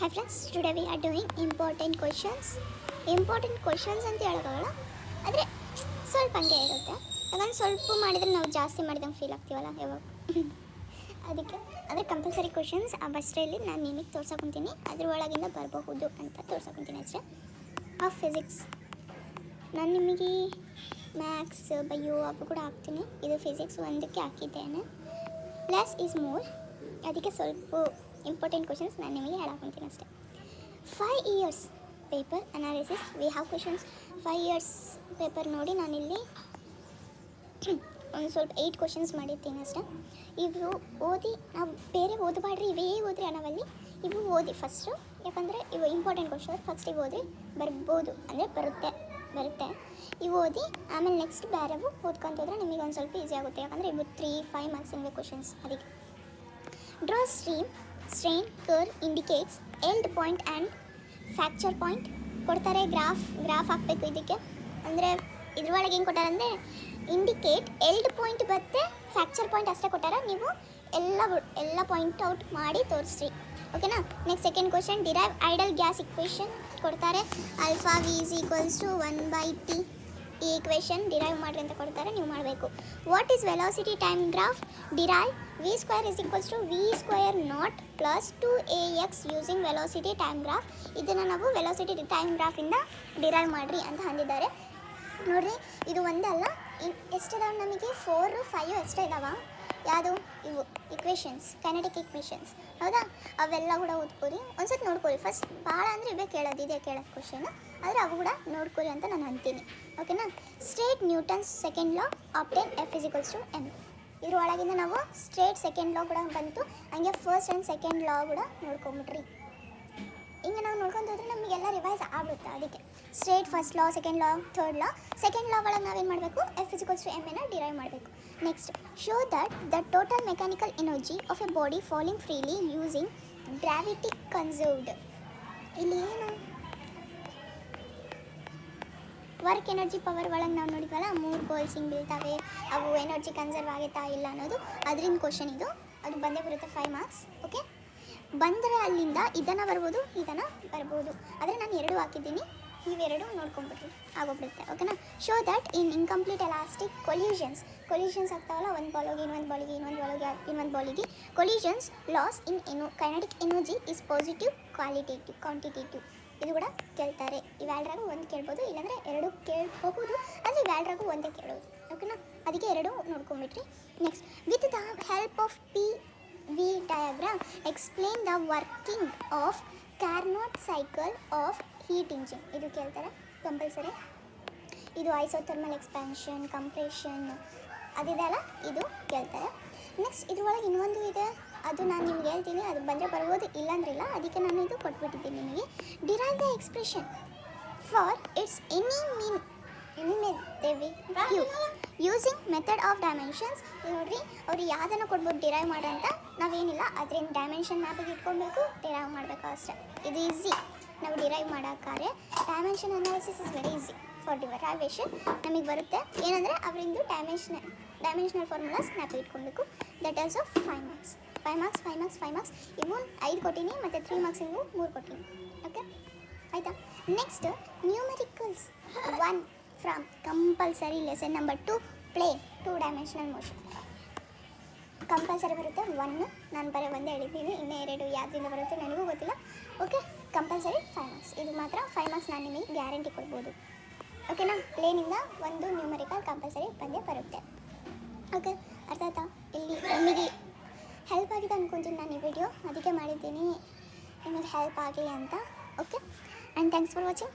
Hi friends, today we are doing important questions. Important questions ಅಂತ ಹೇಳೋಕ್ಕಾಗಲ್ಲ, ಆದರೆ ಸ್ವಲ್ಪ ಹಂಗೆ ಇರುತ್ತೆ. ಯಾಕಂದ್ರೆ ಸ್ವಲ್ಪ ಮಾಡಿದರೆ ನಾವು ಜಾಸ್ತಿ ಮಾಡಿದಂಗೆ ಫೀಲ್ ಆಗ್ತೀವಲ್ಲ ಯಾವಾಗ ಅದಕ್ಕೆ. ಅಂದರೆ ಕಂಪಲ್ಸರಿ ಕ್ವಶನ್ಸ್ ಆ ಬಸ್ಟಲ್ಲಿ ನಾನು ನಿಮಗೆ ತೋರ್ಸೋಕೊಂತೀನಿ, ಅದ್ರ ಒಳಗಿಂದ ಬರಬಹುದು ಅಂತ ತೋರ್ಸೋಕೊಂತೀನಿ ಅಷ್ಟೇ. ಆಫ್ ಫಿಸಿಕ್ಸ್ ನಾನು ನಿಮಗೆ ಮ್ಯಾಥ್ಸ್ ಬಯೋ ಅವು ಕೂಡ ಹಾಕ್ತೀನಿ. ಇದು ಫಿಸಿಕ್ಸ್ ಒಂದಕ್ಕೆ ಹಾಕಿದ್ದೇನೆ. ಲೆಸ್ ಈಸ್ ಮೋರ್, ಅದಕ್ಕೆ ಸ್ವಲ್ಪ ಇಂಪಾರ್ಟೆಂಟ್ ಕ್ವಶನ್ಸ್ ನಾನು ನಿಮಗೆ ಹೇಳಾಕೊಂತೀನಿ ಅಷ್ಟೇ. 5 years paper analysis we have questions. 5 years paper ನೋಡಿ ನಾನಿಲ್ಲಿ ಒಂದು ಸ್ವಲ್ಪ 8 ಕ್ವಶನ್ಸ್ ಮಾಡಿರ್ತೀನಿ ಅಷ್ಟೇ. ಇವು ಓದಿ ನಾವು ಬೇರೆ ಓದಬಾಡ್ರಿ, ಇವೇ ಓದ್ರಿ ನಾವಲ್ಲಿ ಇವು ಓದಿ ಫಸ್ಟು. ಯಾಕಂದರೆ ಇವು ಇಂಪಾರ್ಟೆಂಟ್ ಕ್ವಶನ್, ಫಸ್ಟಿಗೆ ಓದಿ ಬರ್ಬೋದು, ಅಂದರೆ ಬರುತ್ತೆ ಇವು ಓದಿ. ಆಮೇಲೆ ನೆಕ್ಸ್ಟ್ ಬೇರೆವು ಓದ್ಕೊಂತೋದ್ರೆ ನಿಮಗೆ ಒಂದು ಸ್ವಲ್ಪ ಈಸಿ ಆಗುತ್ತೆ. ಯಾಕಂದರೆ ಇವು 3-5 ಮಾರ್ಕ್ಸಿಂದ ಕ್ವಶನ್ಸ್. ಅದಕ್ಕೆ draw stream strain curve indicates end point and fracture point ಕೊಡ್ತಾರೆ. ಗ್ರಾಫ್ ಹಾಕಬೇಕು ಇದಕ್ಕೆ. ಅಂದರೆ ಇದ್ರೊಳಗೆ ಏನು ಕೊಟ್ಟಾರಂದರೆ ಇಂಡಿಕೇಟ್ ಎಲ್ಡ್ ಪಾಯಿಂಟ್ ಬರುತ್ತೆ, ಫ್ರ್ಯಾಕ್ಚರ್ ಪಾಯಿಂಟ್ ಅಷ್ಟೇ ಕೊಟ್ಟಾರ. ನೀವು ಎಲ್ಲ ಪಾಯಿಂಟ್ ಔಟ್ ಮಾಡಿ ತೋರಿಸ್ರಿ, ಓಕೆನಾ. Next second question, derive ideal gas equation ಕೊಡ್ತಾರೆ. Alpha V is equals to 1/T. ಈ ಇಕ್ವೇಷನ್ ಡಿರೈವ್ ಮಾಡಿರಿ ಅಂತ ಕೊಡ್ತಾರೆ, ನೀವು ಮಾಡಬೇಕು. What is velocity time graph? Derive v square is equals to v square naught plus 2ax using velocity time graph. ಇದನ್ನು ನಾವು velocity time ಗ್ರಾಫಿಂದ derive ಮಾಡಿರಿ ಅಂತ ಅಂದಿದ್ದಾರೆ. ನೋಡಿರಿ, ಇದು ಒಂದೇ ಅಲ್ಲ, ಎಷ್ಟಿದಾವೆ ನಮಗೆ 4-5 ಎಷ್ಟೇ ಇದಾವೆ. ಯಾವುದು ಇವು ಇಕ್ವೇಷನ್ಸ್, ಕೈನೆಟಿಕ್ ಇಕ್ವೇಷನ್ಸ್, ಹೌದಾ? ಅವೆಲ್ಲ ಕೂಡ ಓದ್ಕೊರಿ, ಒಂದ್ಸತಿ ನೋಡ್ಕೊರಿ. ಫಸ್ಟ್ ಭಾಳ ಅಂದರೆ ಇದೇ ಕೇಳೋದು ಕ್ವಶನ್, ಆದರೆ ಅವು ಕೂಡ ನೋಡ್ಕೊರಿ ಅಂತ ನಾನು ಅಂತೀನಿ, ಓಕೆನಾ. State Newton's second law obtain F is equals to m. ಇದ್ರ ಒಳಗಿಂದ ನಾವು ಸ್ಟ್ರೇಟ್ ಸೆಕೆಂಡ್ ಲಾ ಕೂಡ ಬಂತು, ಹಂಗೆ ಫಸ್ಟ್ ಆ್ಯಂಡ್ ಸೆಕೆಂಡ್ ಲಾ ಕೂಡ ನೋಡ್ಕೊಂಬಿಟ್ರಿ. ಹಿಂಗೆ ನಾವು ನೋಡ್ಕೊಂಡು ಹೋದ್ರೆ ನಮಗೆಲ್ಲ ರಿವೈಸ್ ಆಗ್ಬಿಡುತ್ತೆ. ಅದಕ್ಕೆ ಸ್ಟ್ರೇಟ್ ಫಸ್ಟ್ ಲಾ, ಸೆಕೆಂಡ್ ಲಾ, ಥರ್ಡ್ ಲಾ. ಸೆಕೆಂಡ್ ಲಾ ಒಳಗೆ ನಾವೇನು ಮಾಡಬೇಕು? F is equals to m ಅನ್ನು ಡಿರೈವ್ ಮಾಡಬೇಕು. Next, show that the total mechanical energy of A body falling freely using gravity conserved. ಇಲ್ಲಿ ಏನು ವರ್ಕ್ ಎನರ್ಜಿ ಪವರ್ ಒಳಗೆ ನಾವು ನೋಡಿದ್ವಲ್ಲ, 3 ಗೋಲ್ಸ್ ಹಿಂಗೆ ಬೀಳ್ತವೆ, ಅವು ಎನರ್ಜಿ ಕನ್ಸರ್ವ್ ಆಗುತ್ತಾ ಇಲ್ಲ ಅನ್ನೋದು ಅದರಿಂದ ಕ್ವಶನ್ ಇದು. ಅದು ಬಂದೇ ಬರುತ್ತೆ 5 ಮಾರ್ಕ್ಸ್, ಓಕೆ. ಬಂದರೆ ಅಲ್ಲಿಂದ ಇದನ್ನು ಬರ್ಬೋದು, ಆದರೆ ನಾನು 2 ಹಾಕಿದ್ದೀನಿ, ಇವೆರಡು ನೋಡ್ಕೊಂಡ್ಬಿಟ್ರಿ ಆಗೋಗ್ಬಿಡುತ್ತೆ, ಓಕೆನಾ. Show that in incomplete elastic collisions ಆಗ್ತಾವಲ್ಲ, ಒಂದು ಬಾಲಿಗೆ ಇನ್ನೊಂದು ಬಾಲಿಗೆ collisions loss in kinetic energy is positive quantitative. ಇದು ಕೂಡ ಕೇಳ್ತಾರೆ. ಇವೆರಡರಾಗೂ ಒಂದು ಕೇಳ್ಬೋದು, ಇಲ್ಲಾಂದರೆ 2 ಕೇಳಬಹುದು, ಆದರೆ ಇವೆರಡರಾಗೂ ಒಂದೇ ಕೇಳೋದು, ಓಕೆನಾ. ಅದಕ್ಕೆ 2 ನೋಡ್ಕೊಂಬಿಟ್ರಿ. Next, with the help of PV diagram explain the working of Carnot cycle of heat engine. ಇದು ಕೇಳ್ತಾರೆ ಕಂಪಲ್ಸರಿ. ಇದು ಐಸೋಥರ್ಮಲ್ ಎಕ್ಸ್ಪ್ಯಾನ್ಷನ್, ಕಂಪ್ರೆಷನ್ ಅದಿದೆಲ್ಲ, ಇದು ಕೇಳ್ತಾರೆ. ನೆಕ್ಸ್ಟ್ ಇದ್ರೊಳಗೆ ಇನ್ನೊಂದು ಇದೆ, ಅದು ನಾನು ನಿಮ್ಗೆ ಹೇಳ್ತೀನಿ, ಅದು ಬಂದರೆ ಬರ್ಬೋದು, ಇಲ್ಲಾಂದ್ರಿಲ್ಲ. ಅದಕ್ಕೆ ನಾನು ಇದು ಕೊಟ್ಬಿಟ್ಟಿದ್ದೀನಿ ನಿಮಗೆ. Derive the expression for it's any using method of dimensions. ನೋಡಿರಿ, ಅವ್ರು ಯಾವುದನ್ನು ಕೊಡ್ಬೋದು ಡಿರೈವ್ ಮಾಡೋಂತ, ನಾವೇನಿಲ್ಲ ಅದರಿಂದ ಡೈಮೆನ್ಷನ್ ಮ್ಯಾಪಿಗೆ ಇಟ್ಕೊಬೇಕು, ಡಿರೈವ್ ಮಾಡಬೇಕು ಅಷ್ಟೇ. ಇದು ಈಸಿ ನಾವು ಡಿರೈವ್ ಮಾಡೋಕ್ಕಾರೆ. Dimension analysis is very easy for derivation. ನಮಗೆ ಬರುತ್ತೆ ಏನಂದರೆ ಅವರಿಂದ ಡೈಮೆನ್ಷನಲ್ ಫಾರ್ಮುಲಾಸ್ ಮ್ಯಾಪಿಗೆ ಇಟ್ಕೊಬೇಕು. That also 5 marks. ಇವು 5 ಕೊಟ್ಟಿನಿ, ಮತ್ತು 3 ಮಾರ್ಕ್ಸ್ ಇವು 3 ಕೊಟ್ಟಿನಿ, ಓಕೆ ಆಯಿತಾ. Next, numericals 1 from compulsory lesson number 2 ಪ್ಲೇ 2 ಡೈಮೆನ್ಷನಲ್ ಮೋಷನ್. ಕಂಪಲ್ಸರಿ ಬರುತ್ತೆ 1, ನಾನು ಬರೀ ಒಂದೇ ಹೇಳಿದ್ದೀನಿ, ಇನ್ನೂ 2 ಯಾವುದರಿಂದ ಬರುತ್ತೆ ನನಗೂ ಗೊತ್ತಿಲ್ಲ, ಓಕೆ. Compulsory 5 marks. ಇದು ಮಾತ್ರ 5 ಮಾರ್ಕ್ಸ್ ನಾನು ನಿಮಗೆ ಗ್ಯಾರಂಟಿ ಕೊಡ್ಬೋದು, ಓಕೆನಾ. ಪ್ಲೇನಿಂದ ಒಂದು ನ್ಯೂಮೆರಿಕಲ್ ಕಂಪಲ್ಸರಿ ಬಂದೇ ಬರುತ್ತೆ, ಓಕೆ. ಅರ್ಥ ಆಯ್ತಾ? ಇಲ್ಲಿ ನಿಮಗೆ ಹೆಲ್ಪ್ ಆಗಿದೆ ಅಂದ್ಕೊತೀನಿ ನಾನು ಈ ವಿಡಿಯೋ, ಅದಕ್ಕೆ ಮಾಡಿದ್ದೀನಿ, ನಿಮಗೆ ಹೆಲ್ಪ್ ಆಗಲಿ ಅಂತ, okay. And thanks for watching.